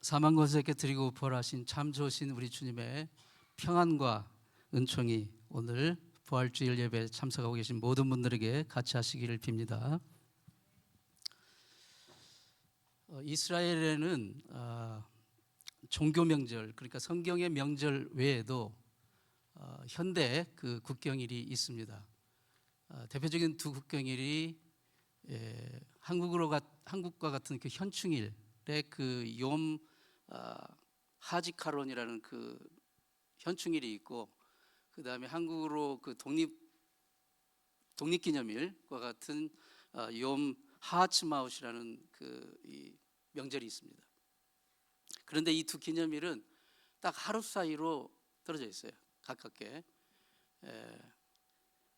사망 권세께 드리고 부활하신 참 좋으신 우리 주님의 평안과 은총이 오늘 부활주일 예배에 참석하고 계신 모든 분들에게 같이 하시기를 빕니다. 이스라엘에는 종교 명절, 그러니까 성경의 명절 외에도 현대 그 국경일이 있습니다. 대표적인 두 국경일이 한국과 같은 그 현충일의 그 욤 하지카론이라는 그 현충일이 있고, 그 다음에 한국으로 그 독립기념일과 같은 욤 하츠마웃이라는 이 명절이 있습니다. 그런데 이 두 기념일은 딱 하루 사이로 떨어져 있어요. 가깝게.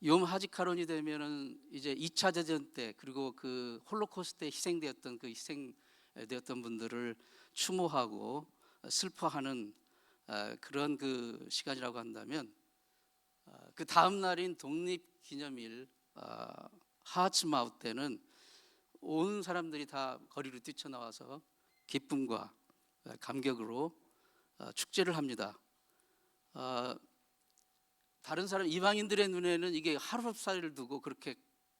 욤 하지카론이 되면은 이제 2차 대전 때, 그리고 그 홀로코스트에 희생되었던 그 희생되었던 분들을 추모하고 슬퍼하는 그런 그 시간이라고 한다면, 그 다음 날인 독립기념일 하츠마웃 때는 온 사람들이 다 거리로 뛰쳐나와서 기쁨과 감격으로 축제를 합니다. 다른 사람, 이방인들의 눈에는 이게 하루살이를 두고 그렇게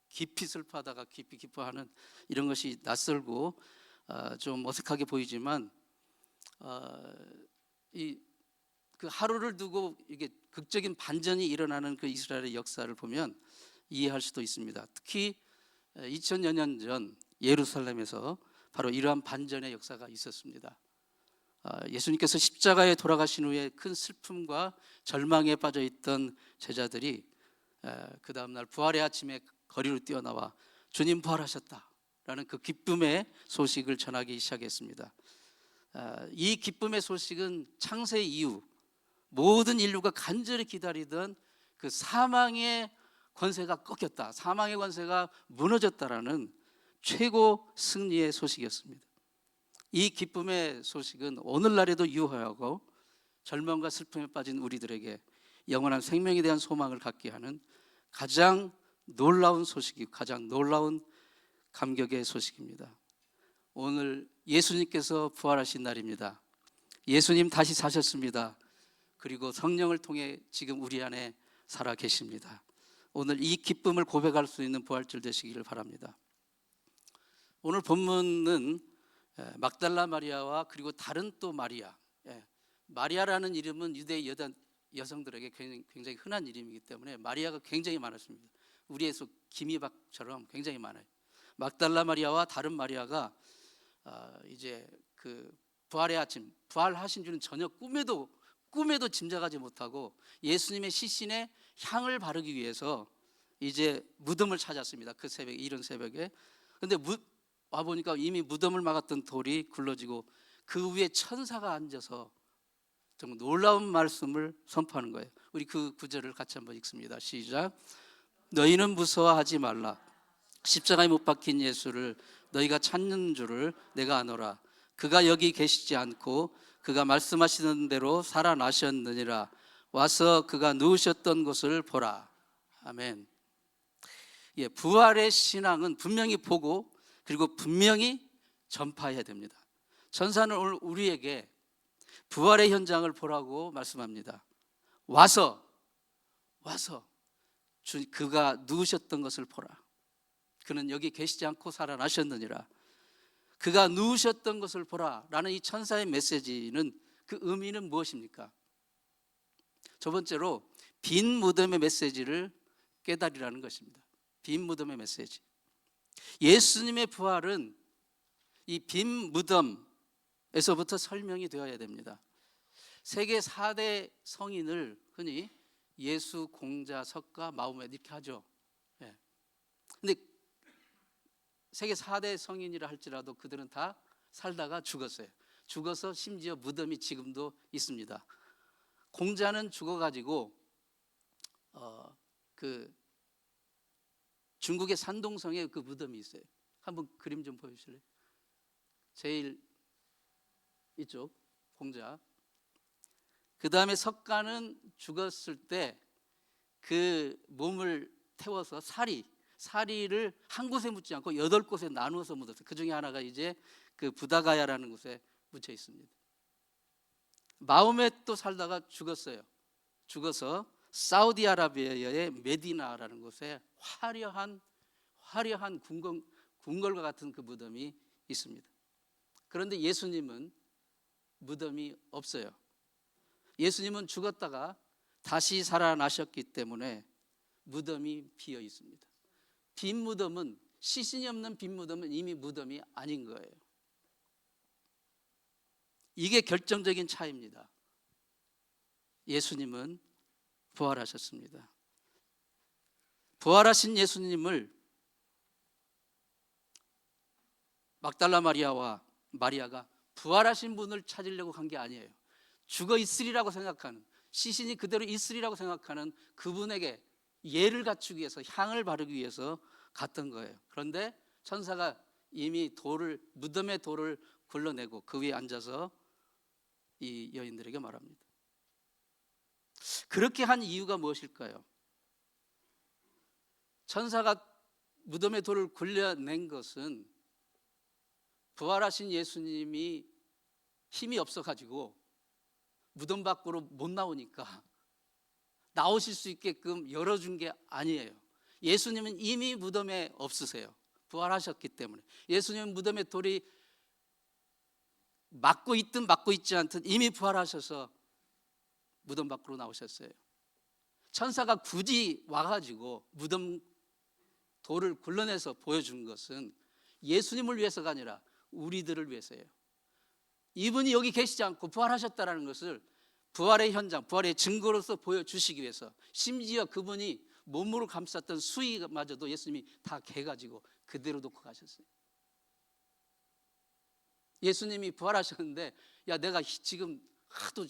깊이 슬퍼하다가 깊이 기뻐하는 이런 것이 낯설고 좀 어색하게 보이지만, 그 하루를 두고 이게 극적인 반전이 일어나는 그 이스라엘의 역사를 보면 이해할 수도 있습니다. 특히 2000여 년 전 예루살렘에서 바로 이러한 반전의 역사가 있었습니다. 예수님께서 십자가에 돌아가신 후에 큰 슬픔과 절망에 빠져 있던 제자들이 그 다음 날 부활의 아침에 거리로 뛰어나와 주님 부활하셨다라는 그 기쁨의 소식을 전하기 시작했습니다. 이 기쁨의 소식은 창세 이후 모든 인류가 간절히 기다리던 그 사망의 권세가 꺾였다, 사망의 권세가 무너졌다라는 최고 승리의 소식이었습니다. 이 기쁨의 소식은 오늘날에도 유효하고 절망과 슬픔에 빠진 우리들에게 영원한 생명에 대한 소망을 갖게 하는 가장 놀라운 소식이고 가장 놀라운 감격의 소식입니다. 오늘 예수님께서 부활하신 날입니다. 예수님 다시 사셨습니다. 그리고 성령을 통해 지금 우리 안에 살아 계십니다. 오늘 이 기쁨을 고백할 수 있는 부활절 되시기를 바랍니다. 오늘 본문은 막달라 마리아와 그리고 다른 또 마리아, 마리아라는 이름은 유대 여성들에게 굉장히 흔한 이름이기 때문에 마리아가 굉장히 많았습니다. 우리의 속 김이박처럼 굉장히 많아요. 막달라 마리아와 다른 마리아가 이제 그 부활의 아침, 부활하신 줄은 전혀 꿈에도 짐작하지 못하고 예수님의 시신에 향을 바르기 위해서 이제 무덤을 찾았습니다. 그 새벽에, 이른 새벽에. 근데 와 보니까 이미 무덤을 막았던 돌이 굴러지고 그 위에 천사가 앉아서 정말 놀라운 말씀을 선포하는 거예요. 우리 그 구절을 같이 한번 읽습니다. 시작. 너희는 무서워하지 말라. 십자가에 못 박힌 예수를 너희가 찾는 줄을 내가 아노라. 그가 여기 계시지 않고 그가 말씀하시는 대로 살아나셨느니라. 와서 그가 누우셨던 곳을 보라. 아멘. 부활의 신앙은 분명히 보고 그리고 분명히 전파해야 됩니다. 천사는 오늘 우리에게 부활의 현장을 보라고 말씀합니다. 와서 그가 누우셨던 것을 보라. 그는 여기 계시지 않고 살아나셨느니라. 그가 누우셨던 것을 보라 라는 이 천사의 메시지는, 그 의미는 무엇입니까? 첫 번째로 빈 무덤의 메시지를 깨달으라는 것입니다. 빈 무덤의 메시지. 예수님의 부활은 이 빈 무덤에서부터 설명이 되어야 됩니다. 세계 4대 성인을 흔히 예수, 공자, 석가, 마호멧 이렇게 하죠. 근데 세계 4대 성인이라 할지라도 그들은 다 살다가 죽었어요. 죽어서 심지어 무덤이 지금도 있습니다. 공자는 죽어가지고 그 중국의 산동성에 그 무덤이 있어요. 한번 그림 좀 보여주실래요? 제일 이쪽 공자. 그 다음에 석가는 죽었을 때 그 몸을 태워서 사리를 한 곳에 묻지 않고 8곳에 나누어서 묻었어요. 그 중에 하나가 이제 그 부다가야라는 곳에 묻혀 있습니다. 마호멧도 살다가 죽었어요. 죽어서 사우디아라비아의 메디나라는 곳에 화려한 궁궐과 같은 그 무덤이 있습니다. 그런데 예수님은 무덤이 없어요. 예수님은 죽었다가 다시 살아나셨기 때문에 무덤이 비어 있습니다. 빈 무덤은, 시신이 없는 빈 무덤은 이미 무덤이 아닌 거예요. 이게 결정적인 차이입니다. 예수님은 부활하셨습니다. 부활하신 예수님을 막달라 마리아와 마리아가 부활하신 분을 찾으려고 간 게 아니에요. 죽어 있으리라고 생각하는, 시신이 그대로 있으리라고 생각하는 그분에게 예를 갖추기 위해서, 향을 바르기 위해서 갔던 거예요. 그런데 천사가 이미 무덤의 돌을 굴러내고 그 위에 앉아서 이 여인들에게 말합니다. 그렇게 한 이유가 무엇일까요? 천사가 무덤의 돌을 굴려낸 것은 부활하신 예수님이 힘이 없어가지고 무덤 밖으로 못 나오니까 나오실 수 있게끔 열어준 게 아니에요. 예수님은 이미 무덤에 없으세요. 부활하셨기 때문에. 예수님은 무덤의 돌이 막고 있든 막고 있지 않든 이미 부활하셔서 무덤 밖으로 나오셨어요. 천사가 굳이 와가지고 무덤 돌을 굴러내서 보여준 것은 예수님을 위해서가 아니라 우리들을 위해서예요. 이분이 여기 계시지 않고 부활하셨다는 것을 부활의 현장, 부활의 증거로서 보여주시기 위해서, 심지어 그분이 몸으로 감쌌던 수의마저도 예수님이 다 개가지고 그대로 놓고 가셨어요. 예수님이 부활하셨는데, 야, 내가 지금 하도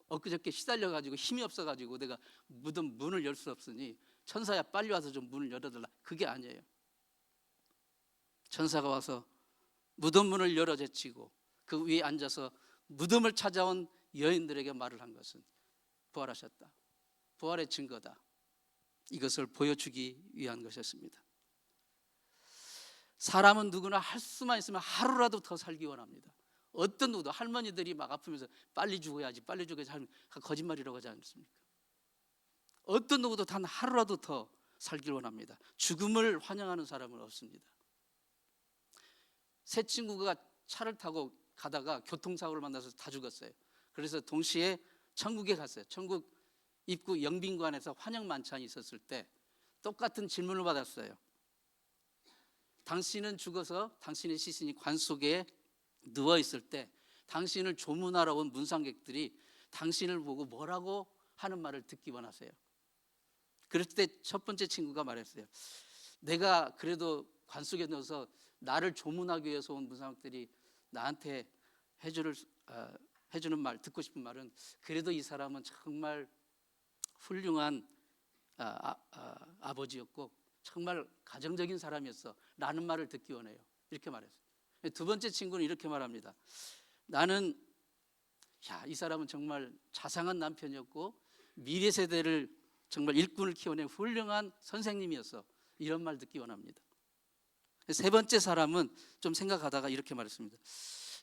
엊그저께 시달려가지고 힘이 없어가지고 내가 무덤 문을 열 수 없으니 천사야 빨리 와서 좀 문을 열어달라. 그게 아니에요. 천사가 와서 무덤 문을 열어 제치고 그 위에 앉아서 무덤을 찾아온 여인들에게 말을 한 것은 부활하셨다, 부활의 증거다, 이것을 보여주기 위한 것이었습니다. 사람은 누구나 할 수만 있으면 하루라도 더 살기 원합니다. 어떤 누구도, 할머니들이 막 아프면서 빨리 죽어야지 하면 거짓말이라고 하지 않습니까? 어떤 누구도 단 하루라도 더 살길 원합니다. 죽음을 환영하는 사람은 없습니다. 세 친구가 차를 타고 가다가 교통사고를 만나서 다 죽었어요. 그래서 동시에 천국에 갔어요. 천국 입구 영빈관에서 환영 만찬이 있었을 때 똑같은 질문을 받았어요. 당신은 죽어서 당신의 시신이 관 속에 누워 있을 때 당신을 조문하러 온 문상객들이 당신을 보고 뭐라고 하는 말을 듣기 원하세요? 그럴 때 첫 번째 친구가 말했어요. 내가 그래도 관 속에 넣어서 나를 조문하기 위해서 온 문상객들이 나한테 해주는 말, 듣고 싶은 말은, 그래도 이 사람은 정말 훌륭한 아버지였고 정말 가정적인 사람이었어 라는 말을 듣기 원해요. 이렇게 말했어요. 두 번째 친구는 이렇게 말합니다. 나는 이 사람은 정말 자상한 남편이었고 미래 세대를 정말 일꾼을 키워낸 훌륭한 선생님이었어, 이런 말 듣기 원합니다. 세 번째 사람은 좀 생각하다가 이렇게 말했습니다.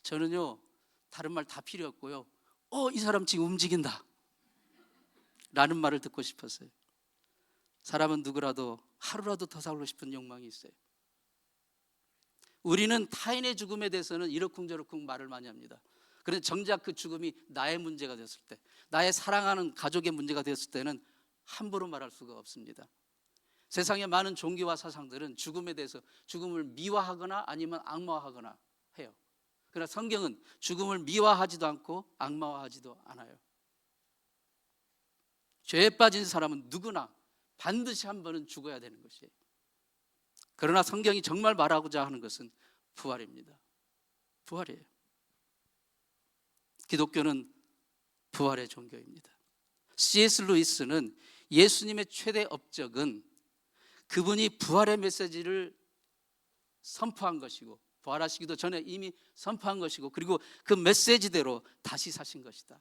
저는요, 다른 말 다 필요 없고요, 이 사람 지금 움직인다 라는 말을 듣고 싶었어요. 사람은 누구라도 하루라도 더 살고 싶은 욕망이 있어요. 우리는 타인의 죽음에 대해서는 이러쿵저러쿵 말을 많이 합니다. 그런데 정작 그 죽음이 나의 문제가 됐을 때, 나의 사랑하는 가족의 문제가 됐을 때는 함부로 말할 수가 없습니다. 세상의 많은 종교와 사상들은 죽음에 대해서 죽음을 미화하거나 아니면 악마화하거나 해요. 그러나 성경은 죽음을 미화하지도 않고 악마화하지도 않아요. 죄에 빠진 사람은 누구나 반드시 한 번은 죽어야 되는 것이에요. 그러나 성경이 정말 말하고자 하는 것은 부활입니다. 부활이에요. 기독교는 부활의 종교입니다. C.S. 루이스는 예수님의 최대 업적은 그분이 부활의 메시지를 선포한 것이고, 부활하시기도 전에 이미 선포한 것이고, 그리고 그 메시지대로 다시 사신 것이다.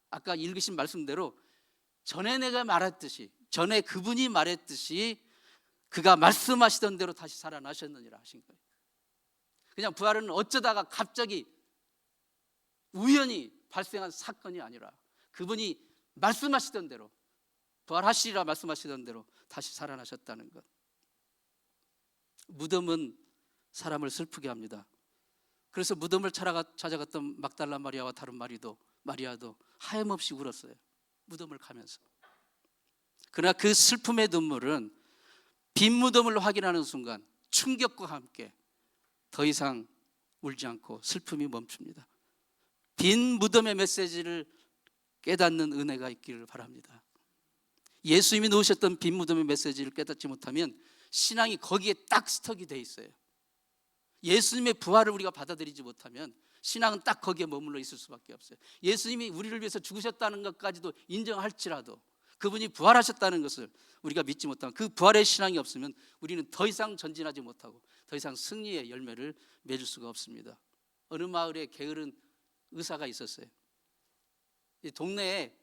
아까 읽으신 말씀대로 전에 내가 말했듯이, 전에 그분이 말했듯이 그가 말씀하시던 대로 다시 살아나셨느니라 하신 거예요. 그냥 부활은 어쩌다가 갑자기 우연히 발생한 사건이 아니라 그분이 말씀하시던 대로, 부활하시리라 말씀하시던 대로 다시 살아나셨다는 것. 무덤은 사람을 슬프게 합니다. 그래서 무덤을 찾아갔던 막달라 마리아와 다른 마리아도 하염없이 울었어요. 무덤을 가면서. 그러나 그 슬픔의 눈물은 빈 무덤을 확인하는 순간 충격과 함께 더 이상 울지 않고 슬픔이 멈춥니다. 빈 무덤의 메시지를 깨닫는 은혜가 있기를 바랍니다. 예수님이 놓으셨던 빈 무덤의 메시지를 깨닫지 못하면 신앙이 거기에 딱 스톡이 돼 있어요. 예수님의 부활을 우리가 받아들이지 못하면 신앙은 딱 거기에 머물러 있을 수밖에 없어요. 예수님이 우리를 위해서 죽으셨다는 것까지도 인정할지라도 그분이 부활하셨다는 것을 우리가 믿지 못하면, 그 부활의 신앙이 없으면 우리는 더 이상 전진하지 못하고 더 이상 승리의 열매를 맺을 수가 없습니다. 어느 마을에 게으른 의사가 있었어요. 이 동네에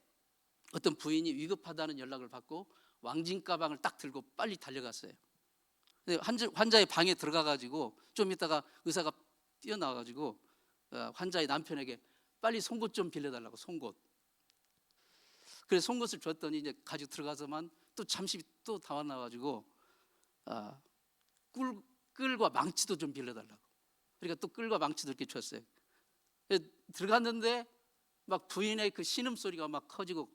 어떤 부인이 위급하다는 연락을 받고 왕진 가방을 딱 들고 빨리 달려갔어요. 근데 환자의 방에 들어가가지고 좀 있다가 의사가 뛰어나와가지고 환자의 남편에게 빨리 송곳 좀 빌려달라고, 송곳. 그래서 송곳을 줬더니 이제 가지고 들어가서만 또 잠시 또 다 나와가지고 끌과 망치도 좀 빌려달라고. 그러니까 또 끌과 망치도 이렇게 줬어요. 들어갔는데 막 부인의 그 신음소리가 막 커지고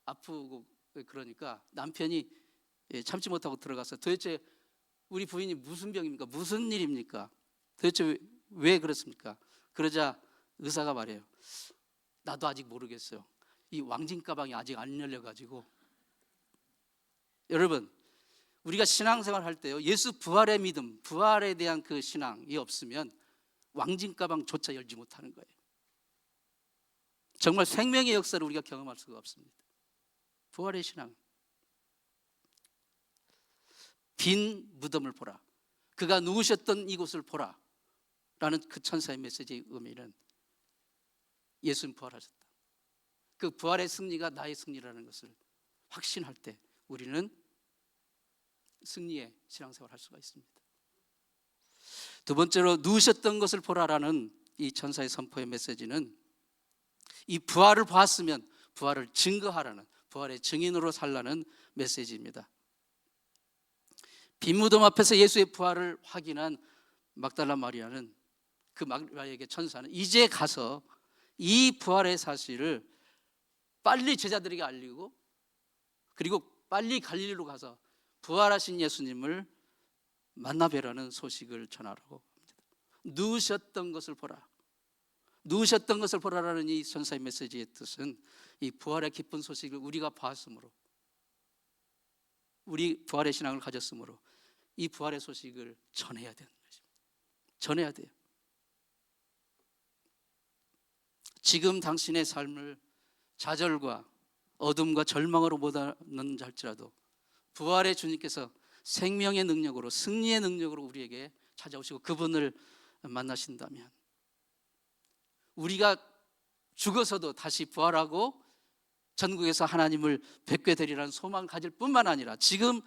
아프고 그러니까 남편이 참지 못하고 들어가서 도대체 우리 부인이 무슨 병입니까? 무슨 일입니까? 도대체 왜 그렇습니까? 그러자 의사가 말해요. 나도 아직 모르겠어요. 이 왕진 가방이 아직 안 열려가지고. 여러분, 우리가 신앙생활 할 때요, 예수 부활의 믿음, 부활에 대한 그 신앙이 없으면 왕진 가방조차 열지 못하는 거예요. 정말 생명의 역사를 우리가 경험할 수가 없습니다. 부활의 신앙. 빈 무덤을 보라, 그가 누우셨던 이곳을 보라 라는 그 천사의 메시지의 의미는 예수님 부활하셨다, 그 부활의 승리가 나의 승리라는 것을 확신할 때 우리는 승리의 신앙생활을 할 수가 있습니다. 두 번째로 누우셨던 것을 보라라는 이 천사의 선포의 메시지는 이 부활을 봤으면 부활을 증거하라는, 부활의 증인으로 살라는 메시지입니다. 빈 무덤 앞에서 예수의 부활을 확인한 막달라 마리아는, 그 마리아에게 천사는 이제 가서 이 부활의 사실을 빨리 제자들에게 알리고, 그리고 빨리 갈릴리로 가서 부활하신 예수님을 만나 뵈라는 소식을 전하라고 합니다. 누우셨던 것을 보라, 누우셨던 것을 보라라는 이 천사의 메시지의 뜻은 이 부활의 기쁜 소식을 우리가 봤으므로, 우리 부활의 신앙을 가졌으므로 이 부활의 소식을 전해야 되는 것입니다. 전해야 돼요. 지금 당신의 삶을 좌절과 어둠과 절망으로 못하는지 할지라도 부활의 주님께서 생명의 능력으로, 승리의 능력으로 우리에게 찾아오시고 그분을 만나신다면 우리가 죽어서도 다시 부활하고 전국에서 하나님을 뵙게 되리라는 소망을 가질 뿐만 아니라 지금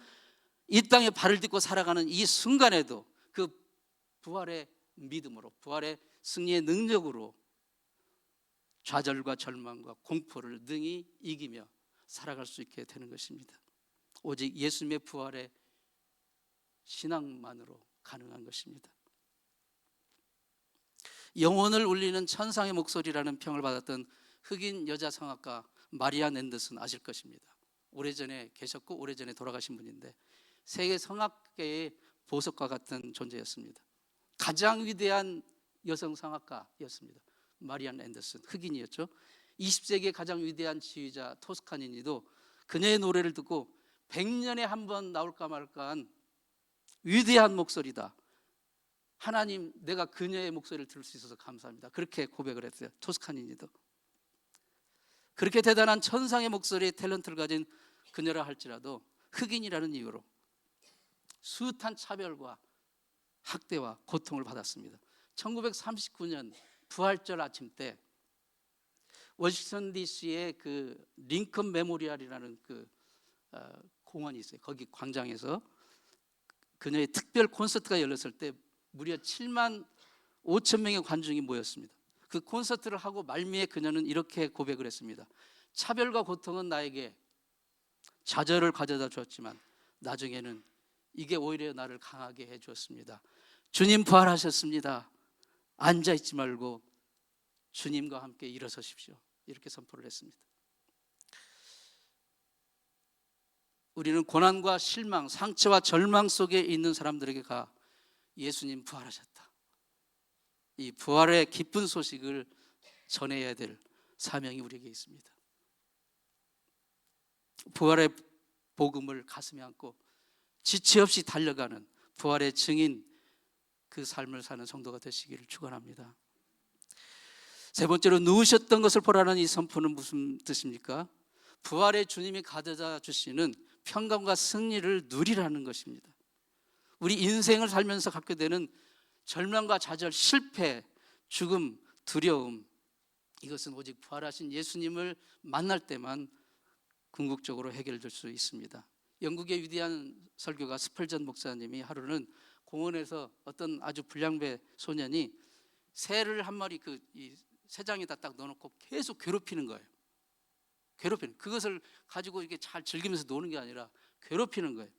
이 땅에 발을 딛고 살아가는 이 순간에도 그 부활의 믿음으로, 부활의 승리의 능력으로 좌절과 절망과 공포를 능히 이기며 살아갈 수 있게 되는 것입니다. 오직 예수님의 부활의 신앙만으로 가능한 것입니다. 영혼을 울리는 천상의 목소리라는 평을 받았던 흑인 여자 성악가 마리안 앤더슨 아실 것입니다. 오래전에 계셨고 오래전에 돌아가신 분인데 세계 성악계의 보석과 같은 존재였습니다. 가장 위대한 여성 성악가였습니다. 마리안 앤더슨, 흑인이었죠. 20세기의 가장 위대한 지휘자 토스카니니도 그녀의 노래를 듣고 100년에 한 번 나올까 말까한 위대한 목소리다, 하나님, 내가 그녀의 목소리를 들을 수 있어서 감사합니다, 그렇게 고백을 했어요. 토스카니니도. 그렇게 대단한 천상의 목소리의 탤런트를 가진 그녀라 할지라도 흑인이라는 이유로 숱한 차별과 학대와 고통을 받았습니다. 1939년 부활절 아침 때 워싱턴 DC의 그 링컨 메모리얼이라는 그 공원이 있어요. 거기 광장에서 그녀의 특별 콘서트가 열렸을 때 무려 7만 5천 명의 관중이 모였습니다. 그 콘서트를 하고 말미에 그녀는 이렇게 고백을 했습니다. 차별과 고통은 나에게 좌절을 가져다 주었지만 나중에는 이게 오히려 나를 강하게 해주었습니다. 주님 부활하셨습니다. 앉아있지 말고 주님과 함께 일어서십시오. 이렇게 선포를 했습니다. 우리는 고난과 실망, 상처와 절망 속에 있는 사람들에게 가 예수님 부활하셨다, 이 부활의 기쁜 소식을 전해야 될 사명이 우리에게 있습니다. 부활의 복음을 가슴에 안고 지체 없이 달려가는 부활의 증인, 그 삶을 사는 성도가 되시기를 축원합니다. 세 번째로, 누우셨던 것을 보라는 이 선포는 무슨 뜻입니까? 부활의 주님이 가져다 주시는 평강과 승리를 누리라는 것입니다. 우리 인생을 살면서 갖게 되는 절망과 좌절, 실패, 죽음, 두려움, 이것은 오직 부활하신 예수님을 만날 때만 궁극적으로 해결될 수 있습니다. 영국의 위대한 설교가 스펄전 목사님이 하루는 공원에서 어떤 아주 불량배 소년이 새를 한 마리 이 새장에다 딱 넣어놓고 계속 괴롭히는 거예요. 괴롭히는, 그것을 가지고 이렇게 잘 즐기면서 노는 게 아니라 괴롭히는 거예요.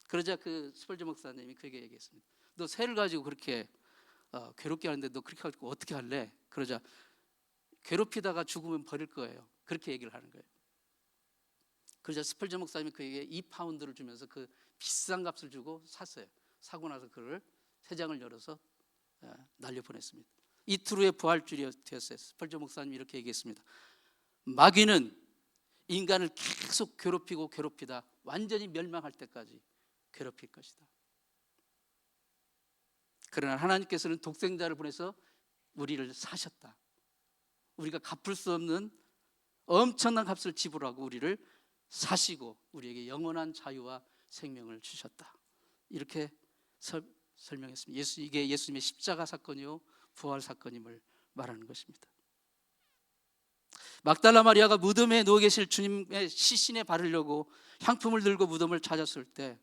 그러자 그 스펄전 목사님이 그에게 얘기했습니다. 너 새를 가지고 그렇게 괴롭게 하는데 너 그렇게 가지고 어떻게 할래? 그러자 괴롭히다가 죽으면 버릴 거예요. 그렇게 얘기를 하는 거예요. 그러자 스펄전 목사님이 그에게 2파운드를 주면서 그 비싼 값을 주고 샀어요. 사고 나서 그를 새장을 열어서 날려보냈습니다. 이틀 후에 부활주일이 되었어요. 스펄전 목사님이 이렇게 얘기했습니다. 마귀는 인간을 계속 괴롭히고 괴롭히다 완전히 멸망할 때까지 괴롭힐 것이다. 그러나 하나님께서는 독생자를 보내서 우리를 사셨다. 우리가 갚을 수 없는 엄청난 값을 지불하고 우리를 사시고 우리에게 영원한 자유와 생명을 주셨다. 이렇게 설명했습니다. 이게 예수님의 십자가 사건이요 부활 사건임을 말하는 것입니다. 막달라 마리아가 무덤에 누워 계실 주님의 시신에 바르려고 향품을 들고 무덤을 찾았을 때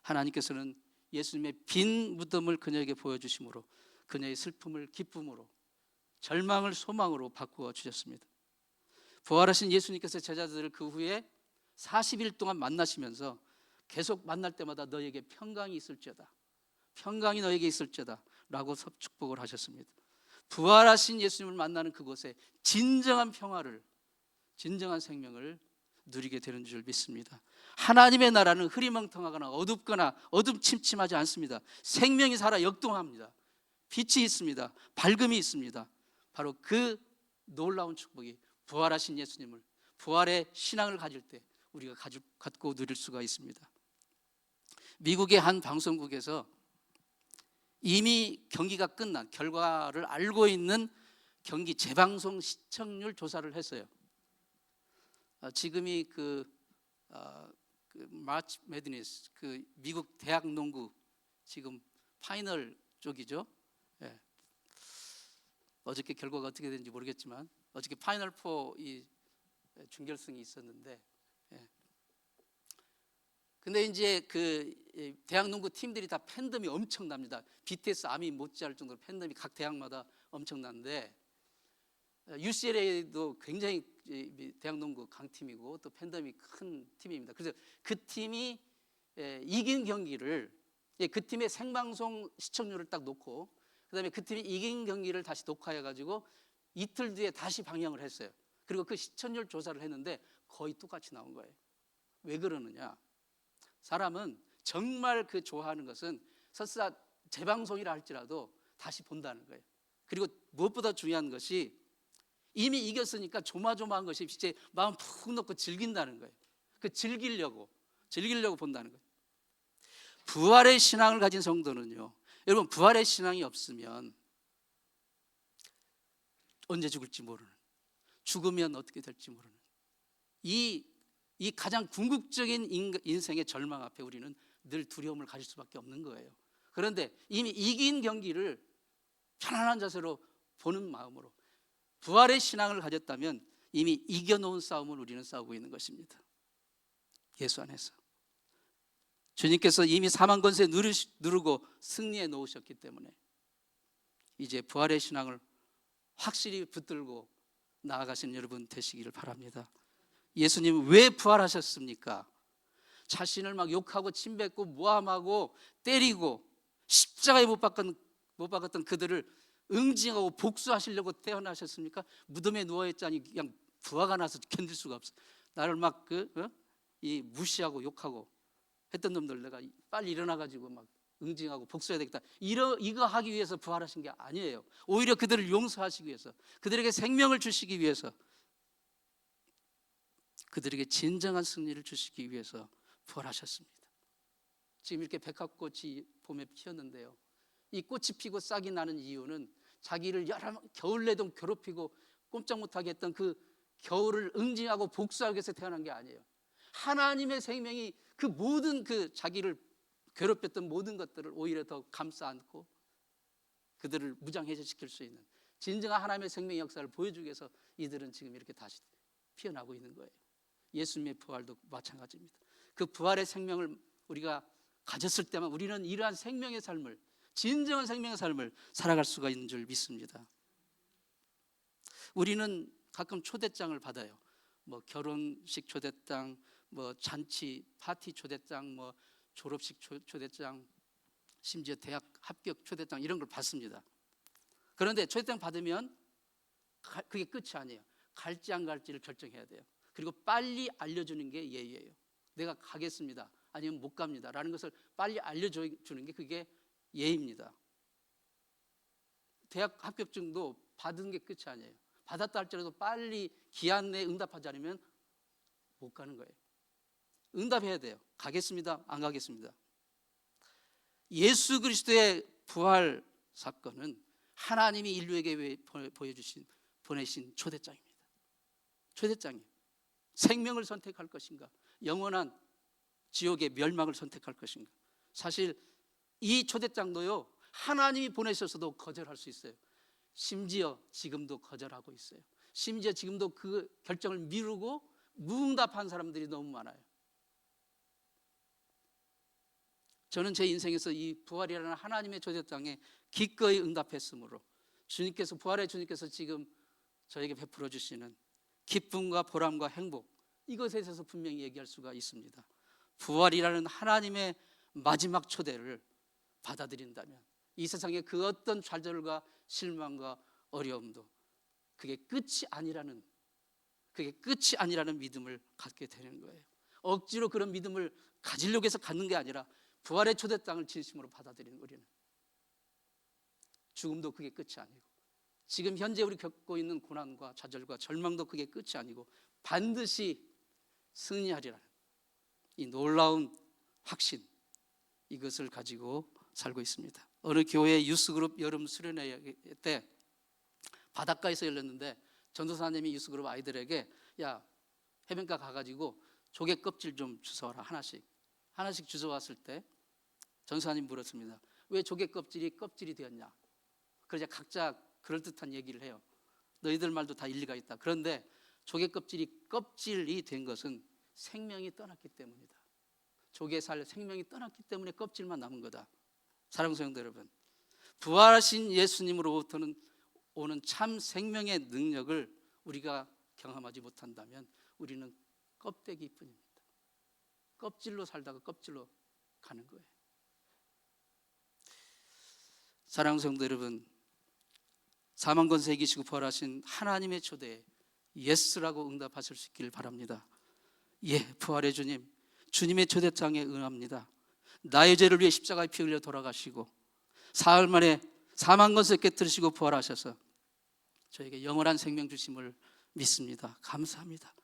하나님께서는 예수님의 빈 무덤을 그녀에게 보여주심으로 그녀의 슬픔을 기쁨으로, 절망을 소망으로 바꾸어 주셨습니다. 부활하신 예수님께서 제자들을 그 후에 40일 동안 만나시면서 계속 만날 때마다 너에게 평강이 있을지어다, 평강이 너에게 있을지어다 라고 축복을 하셨습니다. 부활하신 예수님을 만나는 그곳에 진정한 평화를, 진정한 생명을 누리게 되는 줄 믿습니다. 하나님의 나라는 흐리멍텅하거나 어둡거나 어둠침침하지 않습니다. 생명이 살아 역동합니다. 빛이 있습니다. 밝음이 있습니다. 바로 그 놀라운 축복이 부활하신 예수님을, 부활의 신앙을 가질 때 우리가 갖고 누릴 수가 있습니다. 미국의 한 방송국에서 이미 경기가 끝난 결과를 알고 있는 경기 재방송 시청률 조사를 했어요. 지금이 마치 매드니스, 미국 대학 농구 지금 파이널 쪽이죠. 예. 어저께 결과가 어떻게 되는지 모르겠지만 어저께 파이널 4 이 준결승이 있었는데, 예. 근데 이제 대학 농구 팀들이 다 팬덤이 엄청납니다. BTS, 아미 못지않을 정도로 팬덤이 각 대학마다 엄청난데, UCLA도 굉장히 대학 농구 강팀이고 또 팬덤이 큰 팀입니다. 그래서 그 팀이 이긴 경기를, 그 팀의 생방송 시청률을 딱 놓고 그다음에 그 팀이 이긴 경기를 다시 녹화해 가지고 이틀 뒤에 다시 방영을 했어요. 그리고 그 시청률 조사를 했는데 거의 똑같이 나온 거예요. 왜 그러느냐? 사람은 정말 좋아하는 것은 설사 재방송이라 할지라도 다시 본다는 거예요. 그리고 무엇보다 중요한 것이 이미 이겼으니까 조마조마한 것이 이제 마음 푹 놓고 즐긴다는 거예요. 즐기려고 본다는 거예요. 부활의 신앙을 가진 성도는요, 여러분, 부활의 신앙이 없으면 언제 죽을지 모르는, 죽으면 어떻게 될지 모르는 이 가장 궁극적인 인생의 절망 앞에 우리는 늘 두려움을 가질 수밖에 없는 거예요. 그런데 이미 이긴 경기를 편안한 자세로 보는 마음으로 부활의 신앙을 가졌다면 이미 이겨놓은 싸움을 우리는 싸우고 있는 것입니다. 예수 안에서 주님께서 이미 사망 권세 누르고 승리해 놓으셨기 때문에 이제 부활의 신앙을 확실히 붙들고 나아가시는 여러분 되시기를 바랍니다. 예수님 왜 부활하셨습니까? 자신을 막 욕하고 침뱉고 모함하고 때리고 십자가에 못 박았던 그들을 응징하고 복수하시려고 태어나셨습니까? 무덤에 누워있자니 그냥 부하가 나서 견딜 수가 없어. 나를 막 무시하고 욕하고 했던 놈들 내가 빨리 일어나가지고 막 응징하고 복수해야 되겠다. 이거 하기 위해서 부활하신 게 아니에요. 오히려 그들을 용서하시기 위해서, 그들에게 생명을 주시기 위해서, 그들에게 진정한 승리를 주시기 위해서 부활하셨습니다. 지금 이렇게 백합꽃이 봄에 피었는데요, 이 꽃이 피고 싹이 나는 이유는 자기를 겨울 내도 괴롭히고 꼼짝 못하게 했던 그 겨울을 응징하고 복수하기 위해서 태어난 게 아니에요. 하나님의 생명이 그 모든 자기를 괴롭혔던 모든 것들을 오히려 더 감싸 안고 그들을 무장해제시킬 수 있는 진정한 하나님의 생명의 역사를 보여주기 위해서 이들은 지금 이렇게 다시 피어나고 있는 거예요. 예수님의 부활도 마찬가지입니다. 그 부활의 생명을 우리가 가졌을 때만 우리는 이러한 생명의 삶을, 진정한 생명의 삶을 살아갈 수가 있는 줄 믿습니다. 우리는 가끔 초대장을 받아요. 뭐 결혼식 초대장, 뭐 잔치 파티 초대장, 뭐 졸업식 초대장, 심지어 대학 합격 초대장 이런 걸 받습니다. 그런데 초대장 받으면 그게 끝이 아니에요. 갈지 안 갈지를 결정해야 돼요. 그리고 빨리 알려주는 게 예의예요. 내가 가겠습니다, 아니면 못 갑니다 라는 것을 빨리 알려주는 게 그게 예의입니다. 대학 합격증도 받은 게 끝이 아니에요. 받았다 할지라도 빨리 기한 내에 응답하지 않으면 못 가는 거예요. 응답해야 돼요. 가겠습니다, 안 가겠습니다. 예수 그리스도의 부활 사건은 하나님이 인류에게 보내신 초대장입니다. 초대장이에요. 생명을 선택할 것인가, 영원한 지옥의 멸망을 선택할 것인가. 사실 이 초대장도요, 하나님이 보내셨어도 거절할 수 있어요. 심지어 지금도 거절하고 있어요. 심지어 지금도 그 결정을 미루고 무응답한 사람들이 너무 많아요. 저는 제 인생에서 이 부활이라는 하나님의 초대장에 기꺼이 응답했으므로 부활의 주님께서 지금 저에게 베풀어 주시는 기쁨과 보람과 행복, 이것에 대해서 분명히 얘기할 수가 있습니다. 부활이라는 하나님의 마지막 초대를 받아들인다면 이 세상의 그 어떤 좌절과 실망과 어려움도 그게 끝이 아니라는 믿음을 갖게 되는 거예요. 억지로 그런 믿음을 가지려고 해서 갖는 게 아니라 부활의 초대장을 진심으로 받아들이는 우리는 죽음도 그게 끝이 아니고, 지금 현재 우리 겪고 있는 고난과 좌절과 절망도 그게 끝이 아니고 반드시 승리하리라는 이 놀라운 확신, 이것을 가지고 살고 있습니다. 어느 교회 유스그룹 여름 수련회 때 바닷가에서 열렸는데 전도사님이 유스그룹 아이들에게 야, 해변가 가가지고 조개 껍질 좀 주워와라. 하나씩 주워왔을 때 전도사님 물었습니다. 왜 조개 껍질이 되었냐. 그러자 각자 그럴듯한 얘기를 해요. 너희들 말도 다 일리가 있다. 그런데 조개 껍질이 된 것은 생명이 떠났기 때문이다. 조개살 생명이 떠났기 때문에 껍질만 남은 거다. 사랑하는 성도 여러분, 부활하신 예수님으로부터는 오는 참 생명의 능력을 우리가 경험하지 못한다면 우리는 껍데기뿐입니다. 껍질로 살다가 껍질로 가는 거예요. 사랑하는 성도 여러분, 사망 권세 이기시고 부활하신 하나님의 초대에 예스라고 응답하실 수 있기를 바랍니다. 예, 부활의 주님, 주님의 초대장에 응합니다. 나의 죄를 위해 십자가에 피 흘려 돌아가시고 사흘 만에 사망 권세 깨뜨리시고 부활하셔서 저에게 영원한 생명 주심을 믿습니다. 감사합니다.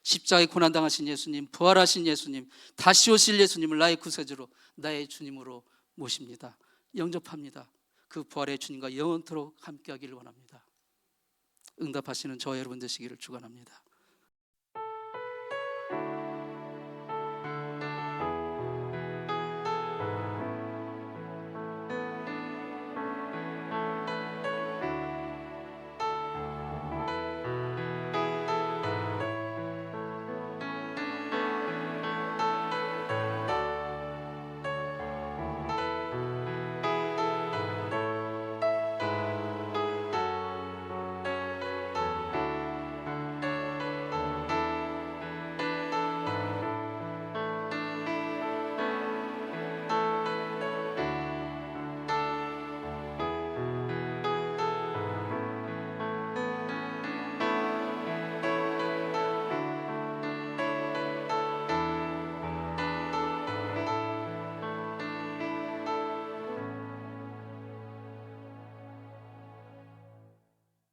십자가에 고난당하신 예수님, 부활하신 예수님, 다시 오실 예수님을 나의 구세주로, 나의 주님으로 모십니다. 영접합니다. 그 부활의 주님과 영원토록 함께하기를 원합니다. 응답하시는 저와 여러분 되시기를 축원합니다.